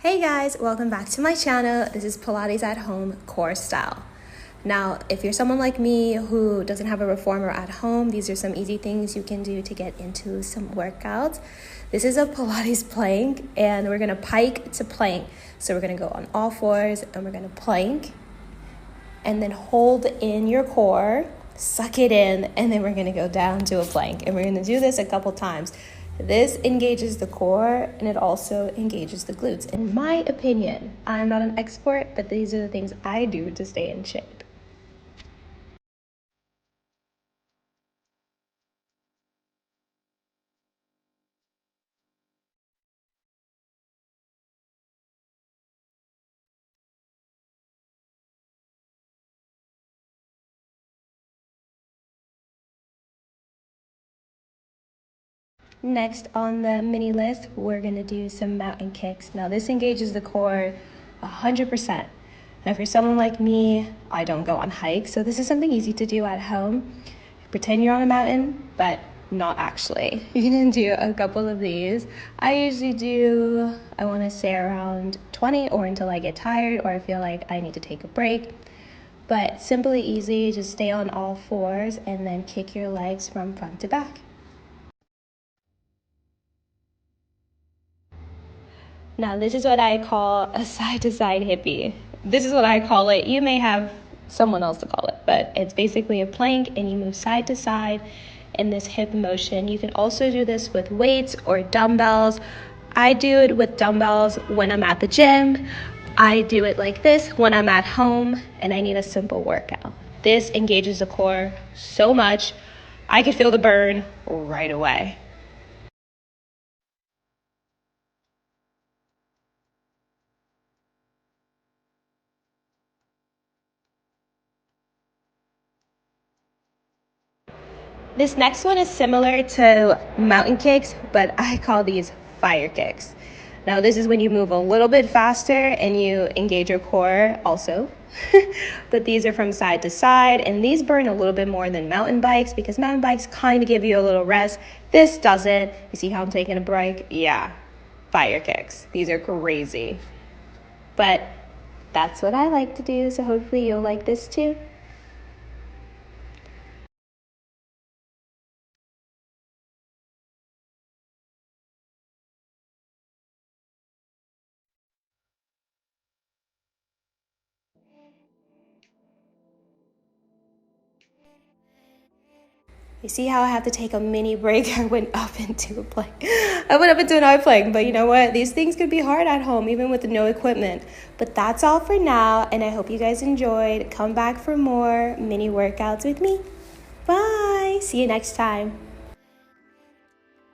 Hey guys, welcome back to my channel. This is Pilates at Home Core Style. Now, if you're someone like me who doesn't have a reformer at home, these are some easy things you can do to get into some workouts. This is a Pilates plank and we're gonna pike to plank. So we're gonna go on all fours and we're gonna plank and then hold in your core, suck it in, and then we're gonna go down to a plank. And we're gonna do this a couple times. This engages the core and it also engages the glutes. In my opinion, I'm not an expert, but these are the things I do to stay in shape. Next on the mini list, we're gonna do some mountain kicks. Now this engages the core 100%. Now if you're someone like me, I don't go on hikes, so this is something easy to do at home. Pretend you're on a mountain, but not actually. You're gonna do a couple of these. I usually do, I wanna say around 20 or until I get tired or I feel like I need to take a break. But simply easy, just stay on all fours and then kick your legs from front to back. Now, this is what I call a side-to-side hippie. This is what I call it. You may have someone else to call it, but it's basically a plank and you move side to side in this hip motion. You can also do this with weights or dumbbells. I do it with dumbbells when I'm at the gym. I do it like this when I'm at home and I need a simple workout. This engages the core so much. I could feel the burn right away. This next one is similar to mountain kicks, but I call these fire kicks. Now this is when you move a little bit faster and you engage your core also. But these are from side to side and these burn a little bit more than mountain bikes because mountain bikes kind of give you a little rest. This doesn't. You see how I'm taking a break? Yeah, fire kicks. These are crazy. But that's what I like to do, so hopefully you'll like this too. You see how I have to take a mini break? I went up into a plank. I went up into an eye plank, but you know what? These things could be hard at home, even with no equipment. But that's all for now, and I hope you guys enjoyed. Come back for more mini workouts with me. Bye! See you next time.